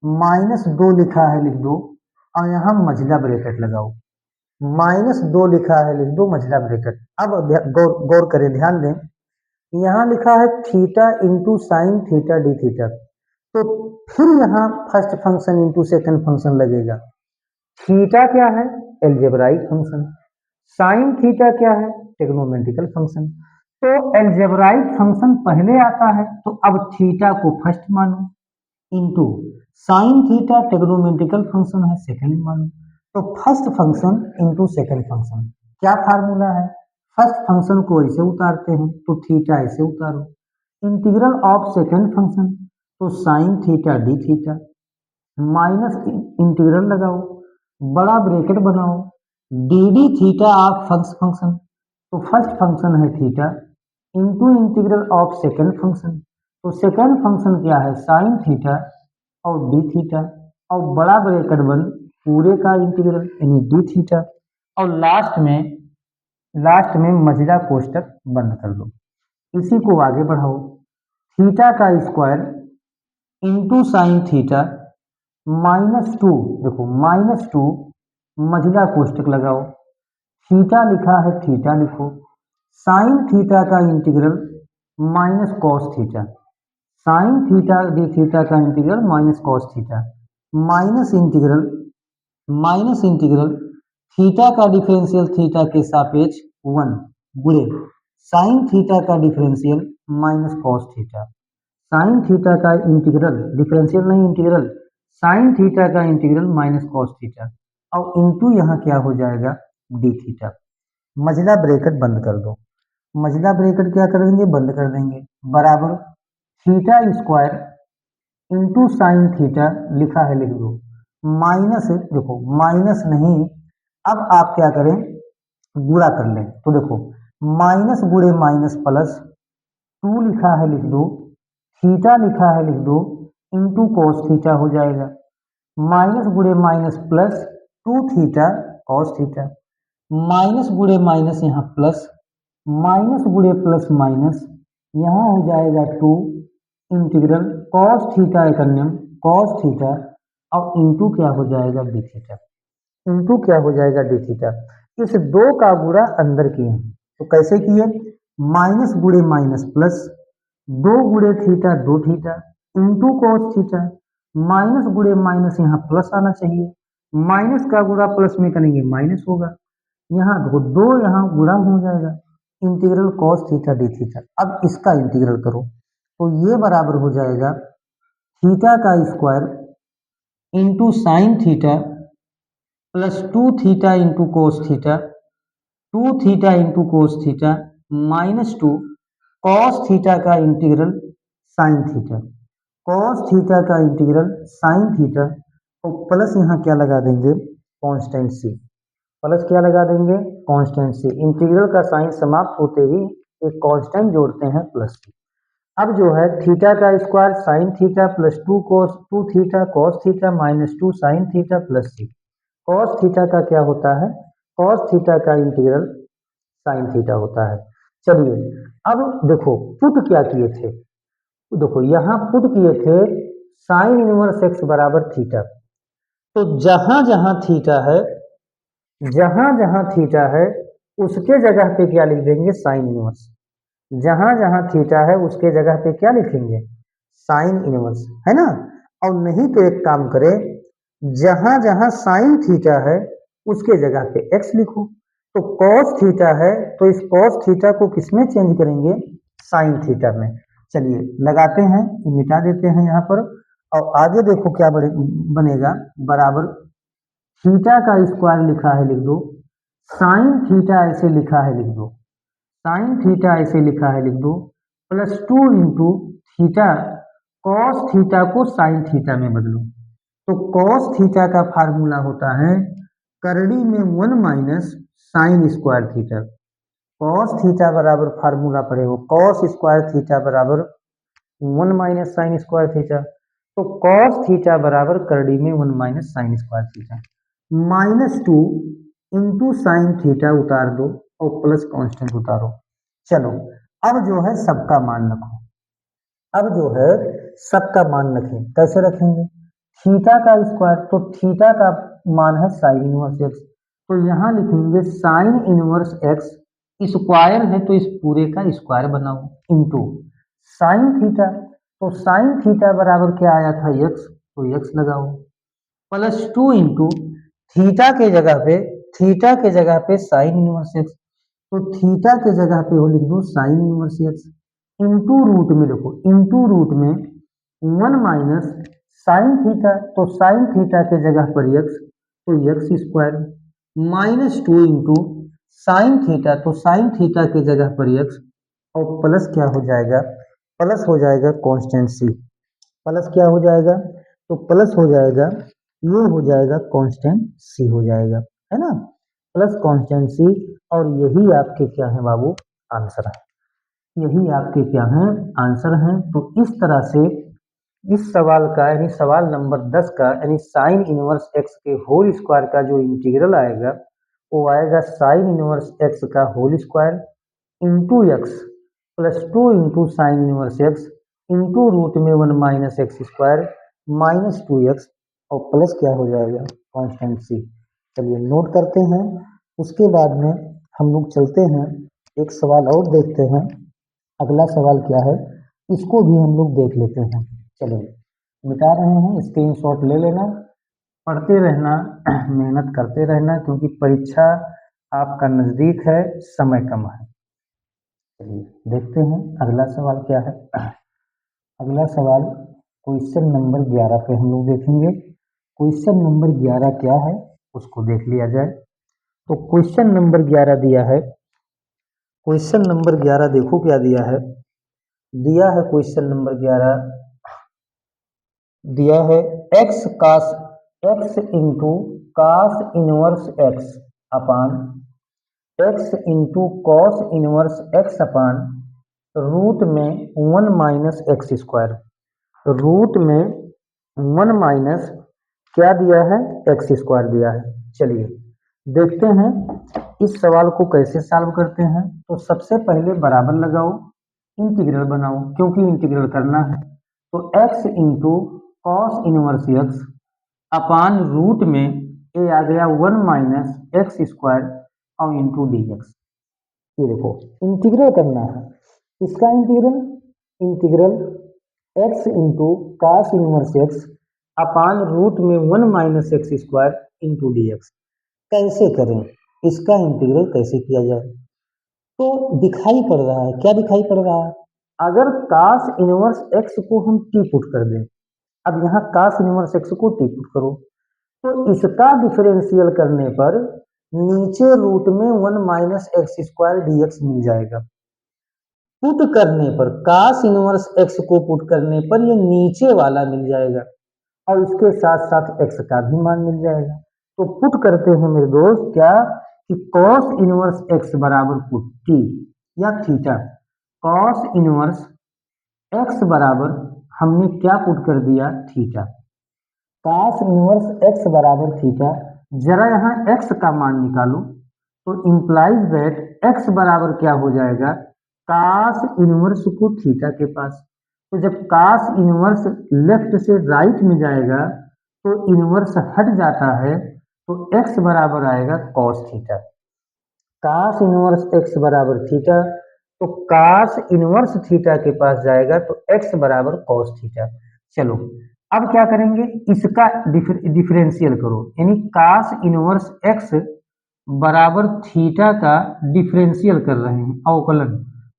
-2 लिखा है लिख दो और यहाँ मझला ब्रैकेट लगाओ। -2 लिखा है लिख दो मझला ब्रैकेट। अब गौर गौर करें, ध्यान दें, यहाँ लिखा है theta into sine theta D theta, तो फिर यहाँ first function into second function लगेगा। थीटा क्या है? Algebraic function. साइन थीटा क्या है? Trigonometrical function. तो एल्जेब्राइक फंक्शन पहले आता है, तो अब थीटा को फर्स्ट मानो, into sine theta trigonometrical function है सेकंड मानो। तो first function into second function, क्या फार्मूला है? फर्स्ट फंक्शन को ऐसे उतारते हैं तो थीटा ऐसे उतारो, इंटीग्रल ऑफ सेकंड फंक्शन तो sine theta D theta, minus integral लगाओ, बड़ा ब्रैकेट बनाओ, D D theta of first function, तो फर्स्ट फंक्शन है theta, into integral of second function, तो सेकंड फंक्शन क्या है? साइन थीटा और डी थीटा, और बड़ा ब्रैकेट बंद, पूरे का इंटीग्रल यानी डी थीटा, और लास्ट में मझला कोष्टक बंद कर दो। इसी को आगे बढ़ाओ, थीटा का स्क्वायर इंटू साइन थीटा -2, देखो -2 मझला कोष्टक लगाओ, थीटा लिखा है थीटा लिखो, साइन थीटा का integral minus cos theta, sine theta D theta का integral minus cos theta, minus integral theta का डिफरेंशियल थीटा के सापेक्ष 1 गुणे साइन थीटा का differential minus cos theta, sine theta का इंटीग्रल, डिफरेंशियल नहीं इंटीग्रल, साइन थीटा का इंटीग्रल माइनस कॉस थीटा, और इंटू यहाँ क्या हो जाएगा? D theta. मझला ब्रैकेट बंद कर दो, मझला ब्रैकेट क्या कर देंगे? बंद कर देंगे, बराबर theta square into sine theta लिखा है लिख दो, माइनस, देखो माइनस नहीं, अब आप क्या करें? गुणा कर लें, तो देखो माइनस गुणे माइनस प्लस 2 लिखा है लिख दो, थीटा लिखा है लिख दो, इंटू कॉस थीटा हो जाएगा, माइनस गुणे minus plus 2 theta cos theta, minus गुणे माइनस यहाँ प्लस, माइनस गुणे प्लस माइनस, यहाँ हो जाएगा 2 इंटीग्रल कॉस थीटा एक अन्यम कॉस थीटा, और इंटू क्या हो जाएगा? डी थीटा, इंटू क्या हो जाएगा? D theta. इस दो का गुणा अंदर किए हैं, तो कैसे किए? माइनस गुणे माइनस प्लस 2 गुणे theta 2 theta into cos theta, minus गुणे माइनस यहाँ प्लस आना चाहिए, माइनस का गुणा प्लस में करेंगे माइनस होगा, यहाँ देखो 2 यहाँ गुणा हो जाएगा, integral cos theta D theta. अब इसका इंटीग्रल करो, तो ये बराबर हो जाएगा थीटा का square into sine theta plus 2 theta into cos theta, 2 theta into cos theta -2 cos theta का integral sine theta, cos theta का इंटीग्रल साइन थीटा, तो प्लस यहाँ क्या लगा देंगे? कांस्टेंट सी, प्लस क्या लगा देंगे? कांस्टेंट सी। इंटीग्रल का साइन समाप्त होते ही एक कांस्टेंट जोड़ते हैं प्लस सी। अब जो है थीटा का square sine theta plus 2 theta cos theta -2 sine theta plus C, cos theta का क्या होता है? कॉस थीटा का इंटीग्रल साइन थीटा होता है। चलिए अब देखो पुट क्या किए थे, देखो यहाँ पुट किए थे साइन इनवर्स एक्स बराबर थीटा, तो जहां जहां थीटा है, जहां जहां थीटा है उसके जगह पे क्या लिख देंगे? Sine inverse. जहां जहां थीटा है उसके जगह पे क्या लिखेंगे? साइन इनवर्स, है ना? और नहीं तो एक काम करें, जहां जहां साइन थीटा है उसके जगह पे एक्स लिखो, तो कॉस थीटा है तो इस कॉस थीटा को किसमें चेंज करेंगे? साइन थीटा में। चलिए लगाते हैं, मिटा देते हैं यहाँ पर, और आगे देखो क्या बनेगा, बराबर थीटा का स्क्वायर लिखा है लिख दो, साइन थीटा ऐसे लिखा है लिख दो, साइन थीटा ऐसे लिखा है लिख दो, plus 2 into theta cos theta को साइन थीटा में बदलो, तो कॉस थीटा का फार्मूला होता है करड़ी में 1 minus sign square theta, cos theta बराबर फार्मूला पढ़े हो, कॉस स्क्वायर थीटा बराबर 1 माइनस साइन स्क्वायर थीटा, तो कॉस थीटा बराबर करड़ी में 1 minus sign square theta, -2 into sine theta उतार दो और प्लस कांस्टेंट उतारो। चलो अब जो है सबका मान रखो, अब जो है सबका मान रखें, कैसे रखेंगे? थीटा का स्क्वायर, तो थीटा का मान है साइन इनवर्स एक्स, तो यहाँ लिखेंगे साइन इनवर्स एक्स स्क्वायर है तो इस पूरे का स्क्वायर बनाओ इंटू साइन थीटा, तो साइन थीटा बराबर क्या आया था एक्स, तो एक्स लगाओ प्लस टू इंटू थीटा के जगह पे, थीटा के जगह पे साइन इनवर्स एक्स, तो थीटा के जगह पे हो लिख दो sine inverse x into root में, देखो इंटू रूट में वन माइनस साइन थीटा, तो साइन थीटा के जगह पर एक्स, तो x square minus two into sine theta, तो साइन थीटा के जगह पर एक्स और प्लस क्या हो जाएगा, प्लस हो जाएगा कांस्टेंट सी, प्लस क्या हो जाएगा, तो प्लस हो जाएगा, ये हो जाएगा कांस्टेंट सी हो जाएगा, है ना, प्लस कांस्टेंट सी, और यही आपके क्या है बाबू, आंसर है, यही आपके क्या है, आंसर है। तो इस तरह से इस सवाल का यानी सवाल नंबर 10 का यानी साइन इनवर्स एक्स के होल स्क्वायर का जो इंटीग्रल आएगा वो आएगा साइन इनवर्स एक्स का whole square into X plus two into sine inverse x into root में one minus x square minus two X और प्लस क्या हो जाएगा कांस्टेंट सी। चलिए नोट करते हैं, उसके बाद में हम लोग चलते हैं एक सवाल और देखते हैं, अगला सवाल क्या है इसको भी हम लोग देख लेते हैं। चलो मिटा रहे हैं, स्क्रीनशॉट ले लेना, पढ़ते रहना मेहनत करते रहना क्योंकि परीक्षा आपका नज़दीक है, समय कम है। चलिए देखते हैं अगला सवाल क्या है। अगला सवाल क्वेश्चन नंबर 11 पे हम लोग देखेंगे। क्वेश्चन नंबर 11 क्या है उसको देख लिया जाए। तो क्वेश्चन नंबर 11 दिया है, क्वेश्चन नंबर 11 देखो क्या दिया है, दिया है क्वेश्चन नंबर 11 दिया है X cos X into cos inverse X upon X into cos inverse X upon root में one minus x square, root में वन माइनस क्या दिया है एक्स स्क्वायर दिया है। चलिए देखते हैं इस सवाल को कैसे सॉल्व करते हैं। तो सबसे पहले बराबर लगाओ, इंटीग्रल बनाओ क्योंकि इंटीग्रल करना है, तो x into cos inverse X upon root में ये आ गया वन माइनस एक्स स्क्वायर और इंटू डी एक्स। ये देखो इंटीग्रल करना है, इसका integral, integral x into cos inverse X upon root में one minus x square into D x. कैसे करें इसका इंटीग्रल कैसे किया जाए, तो दिखाई पड़ रहा है, क्या दिखाई पड़ रहा है, अगर cos इनवर्स x को हम t पुट कर दें, अब यहाँ cos इनवर्स x को t पुट करो तो इसका डिफरेंशियल करने पर नीचे रूट में one minus x square D X मिल जाएगा। पुट करने पर cos इनवर्स x को पुट करने पर ये नीचे वाला मिल जाएगा और इसके साथ साथ x का भी मान मिल जाएगा। तो पुट करते हैं मेरे दोस्त क्या कि cos इनवर्स x बराबर पुट t या थीटा, cos इनवर्स x बराबर हमने क्या पुट कर दिया थीटा, cos इनवर्स x बराबर थीटा, जरा यहाँ x का मान निकालो तो इंप्लाइज दैट x बराबर क्या हो जाएगा cos इनवर्स को थीटा के पास, तो जब cos इनवर्स लेफ्ट से राइट में जाएगा तो इनवर्स हट जाता है तो x बराबर आएगा cos theta, cos inverse x बराबर थीटा, तो cos इनवर्स थीटा के पास जाएगा तो x बराबर cos थीटा। चलो अब क्या करेंगे, इसका डिफरेंशियल करो, यानी cos इनवर्स x बराबर थीटा का डिफरेंशियल कर रहे हैं अवकलन,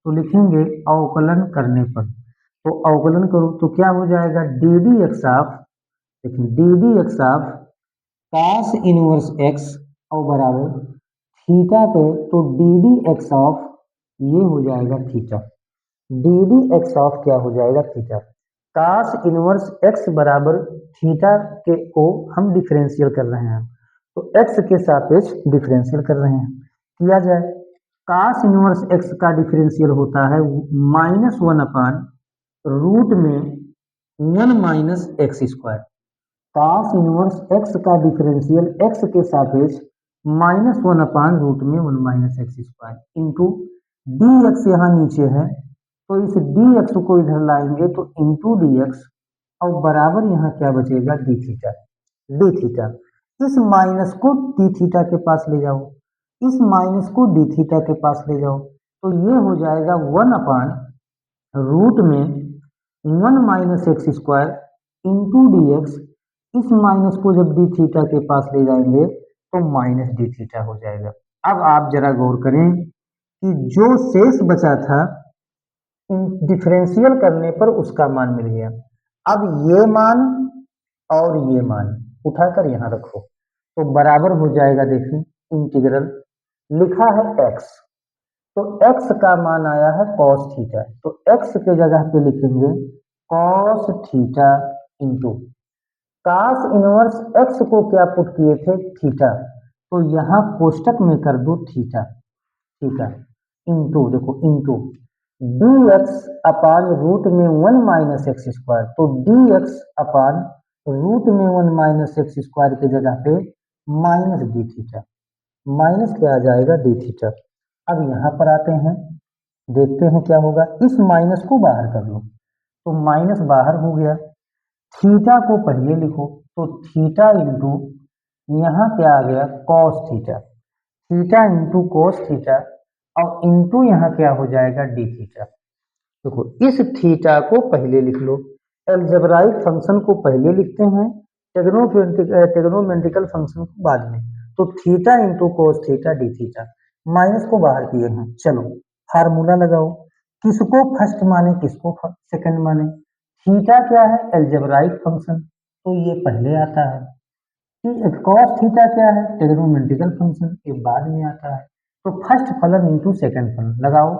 तो लिखेंगे अवकलन करने पर, तो अवकलन करो तो क्या हो जाएगा डी डी एक्स ऑफ, देखिए D D X of cos inverse x और बराबर थीटा पे, तो डी डी एक्स ऑफ ये हो जाएगा theta, D D X of क्या हो जाएगा थीटा, cos इनवर्स x बराबर थीटा के को हम डिफरेंशियल कर रहे हैं तो x के सापेक्ष डिफरेंशियल कर रहे हैं, किया जाए cos इनवर्स x का डिफरेंशियल होता है माइनस वन अपान रूट में one minus x square, cos inverse x का डिफरेंशियल x के सापेक्ष माइनस वन अपान रूट में one minus x square into D x यहाँ नीचे है तो इस डी एक्स को इधर लाएंगे तो इंटू डी एक्स और बराबर यहाँ क्या बचेगा डी थीटा। डी थीटा, इस माइनस को डी थीटा के पास ले जाओ, इस माइनस को डी थीटा के पास ले जाओ, तो ये हो जाएगा 1/रूट में 1 - x² इंटू डी एक्स। इस माइनस को जब डी थीटा के पास ले जाएंगे तो माइनस डी थीटा हो जाएगा। अब आप जरा गौर करें कि जो शेष बचा था डिफरेंशियल करने पर उसका मान मिल गया। अब ये मान और ये मान उठाकर यहाँ रखो तो बराबर हो जाएगा। देखिए इंटीग्रल लिखा है x, तो x का मान आया है cos थीटा, तो x के जगह पे लिखेंगे cos theta into cos inverse x को क्या पुट किए थे थीटा, तो यहाँ कोष्टक में कर दो थीटा, थीटा इंटू देखो into D x upon root में 1 - x², तो डी एक्स अपान रूट में 1 - x² के जगह पे माइनस डी थीटा, माइनस क्या आ जाएगा डी थीटा। अब यहाँ पर आते हैं, देखते हैं क्या होगा। इस माइनस को बाहर कर लो तो माइनस बाहर हो गया, थीटा को पहले लिखो तो थीटा इंटू यहाँ क्या आ गया cos theta, theta into cos theta और इंटू यहाँ क्या हो जाएगा डी थीटा। देखो इस थीटा को पहले लिख लो, एल्जेब्राइक फंक्शन को पहले लिखते हैं, टेग्नोमेट्रिकल फंक्शन को बाद में। तो theta into cos theta D theta, minus को बाहर किए हैं। चलो फार्मूला लगाओ, किसको फर्स्ट माने किसको सेकंड माने। थीटा क्या है एल्जेब्राइक फंक्शन, तो ये पहले आता है। कॉस थीटा क्या है टेग्नोमेट्रिकल फंक्शन, ये बाद में आता है। तो फर्स्ट फलन इंटू सेकंड फलन लगाओ,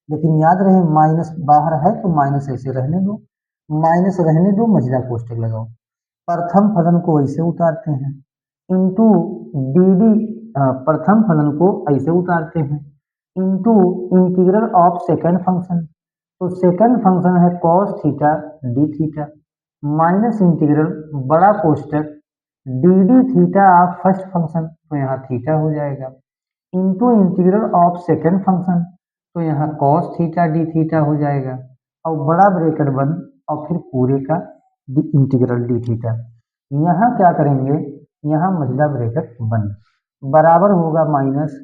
लेकिन याद रहे माइनस बाहर है तो माइनस ऐसे रहने दो, माइनस रहने दो, मझला कोष्टक लगाओ। प्रथम फलन को ऐसे उतारते हैं इंटू डी डी, प्रथम फलन को ऐसे उतारते हैं into integral of second function, तो सेकंड फंक्शन है cos theta D theta minus integral बड़ा कोष्टक D D theta of first function, तो यहाँ थीटा हो जाएगा into integral of second function, तो यहाँ कॉस थीटा डी थीटा हो जाएगा और बड़ा ब्रैकेट बंद और फिर पूरे का इंटीग्रल डी थीटा। यहाँ क्या करेंगे, यहाँ मझला ब्रैकेट बंद, बराबर होगा माइनस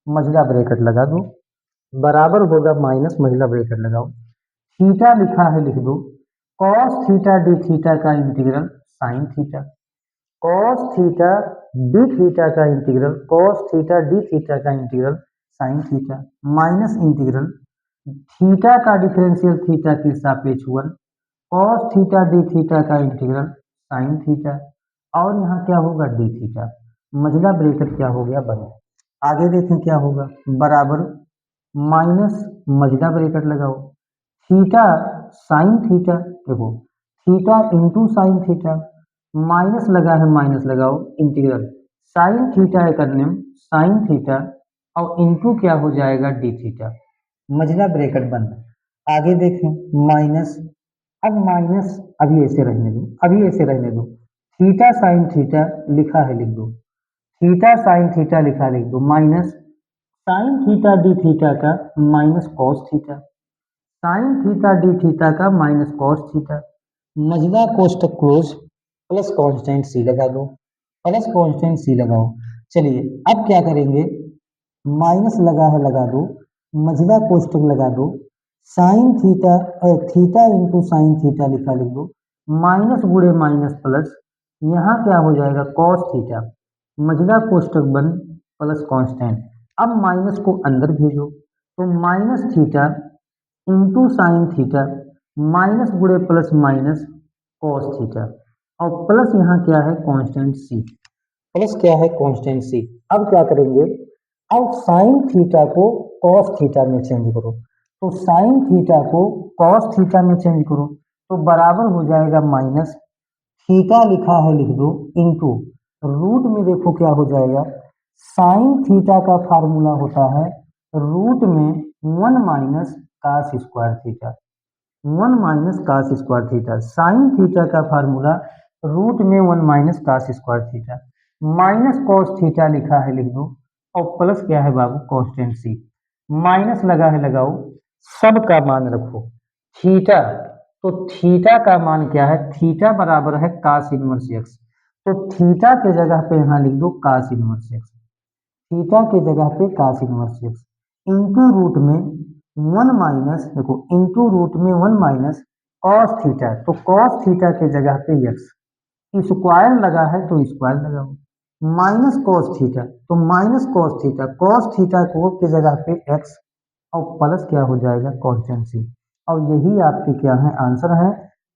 मझला ब्रैकेट लगा दो, बराबर होगा माइनस मझला ब्रैकेट लगाओ, थीटा लिखा है लिख दो, कॉस थीटा डी थीटा का integral sine theta, cos theta D theta का integral, cos theta D theta का integral sine theta minus integral theta का डिफरेंशियल थीटा के सापेक्ष 1 कॉस थीटा डी थीटा का इंटीग्रल साइन थीटा और यहाँ क्या होगा डी थीटा, मझला ब्रैकेट क्या हो गया बंद। आगे देखें क्या होगा, बराबर माइनस मझला ब्रैकेट लगाओ, थीटा साइन थीटा, देखो theta into sine theta, minus लगा है माइनस लगाओ इंटीग्रल साइन थीटा एक नियम साइन थीटा और इंटू क्या हो जाएगा डी थीटा, मझला ब्रैकेट बंद। आगे देखें माइनस, अब माइनस अभी ऐसे रहने दो, अभी ऐसे रहने दो, थीटा साइन थीटा लिखा है लिख दो, थीटा साइन थीटा लिखा लिख दो minus sine theta D theta का minus cos theta, sine theta D theta का माइनस कॉस थीटा, मझला कोष्टक क्लोज, प्लस कांस्टेंट सी लगा दो, प्लस कांस्टेंट सी लगाओ। चलिए अब क्या करेंगे, माइनस लगा है लगा दो, मझला कोष्टक लगा दो, sine theta theta into sine theta लिखा लिख दो, माइनस गुणे माइनस प्लस, यहाँ क्या हो जाएगा कॉस थीटा, मझला कोष्टक बंद प्लस कांस्टेंट। अब माइनस को अंदर भेजो तो minus theta into sine theta minus गुणे प्लस माइनस कॉस थीटा और प्लस यहाँ क्या है कांस्टेंट सी, प्लस क्या है कांस्टेंट सी। अब क्या करेंगे, अब साइन थीटा को कॉस थीटा में चेंज करो, तो साइन थीटा को कॉस थीटा में चेंज करो तो बराबर हो जाएगा माइनस थीटा लिखा है लिख दो इंटू रूट में देखो क्या हो जाएगा, साइन थीटा का फार्मूला होता है रूट में 1 - cos square theta, 1 - cos square theta, sine theta का फार्मूला रूट में 1 - cos square theta minus cos theta लिखा है लिख दो और प्लस क्या है बाबू कांस्टेंट सी, माइनस लगा है लगाओ, सब का मान रखो, थीटा तो थीटा का मान क्या है, थीटा बराबर है कास इनवर्स एक्स। तो थीटा के जगह पे यहाँ लिख दो कास इनवर्स एक्स, थीटा के जगह पे cos inverse x into root में वन माइनस, देखो इंटू रूट में वन माइनस कॉस थीटा, तो कॉस थीटा के जगह पे एक्स, स्क्वायर लगा है तो स्क्वायर लगाओ, माइनस कॉस थीटा तो minus cos theta, cos theta को की जगह पे एक्स और प्लस क्या हो जाएगा कॉन्स्टेंट सी। और यही आपके क्या है आंसर है।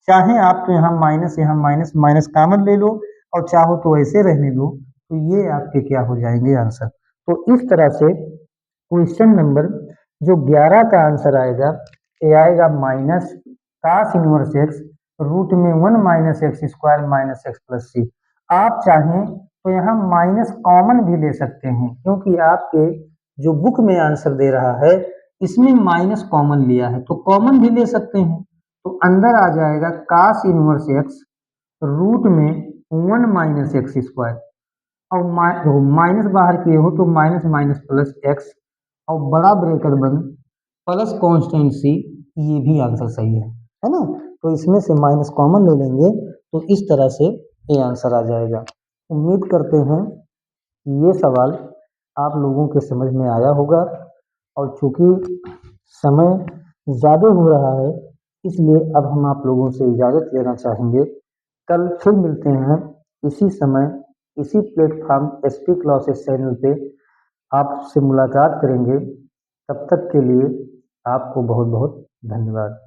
चाहे आप तो यहाँ माइनस माइनस कॉमन ले लो और चाहो तो ऐसे रहने दो, तो ये आपके क्या हो जाएंगे आंसर। तो इस तरह से क्वेश्चन नंबर जो 11 का आंसर आएगा, ये आएगा minus cos inverse x root में one minus x square minus x plus c. आप चाहें तो यहाँ माइनस कॉमन भी ले सकते हैं, क्योंकि आपके जो बुक में आंसर दे रहा है इसमें माइनस कॉमन लिया है, तो कॉमन भी ले सकते हैं। तो अंदर आ जाएगा कास इनवर्स एक्स रूट में वन माइनस एक्स स्क्वायर, और माइनस बाहर किए हो तो माइनस माइनस प्लस एक्स और बड़ा ब्रैकेट बंद प्लस कांस्टेंट सी, ये भी आंसर सही है ना। तो इसमें से माइनस कॉमन ले लेंगे तो इस तरह से ये आंसर आ जाएगा। उम्मीद करते हैं ये सवाल आप लोगों के समझ में आया होगा, और चूंकि समय ज़्यादा हो रहा है इसलिए अब हम आप लोगों से इजाज़त लेना चाहेंगे। कल फिर मिलते हैं इसी समय इसी प्लेटफॉर्म एसपी क्लासेस चैनल पे आपसे मुलाकात करेंगे। तब तक के लिए आपको बहुत बहुत धन्यवाद।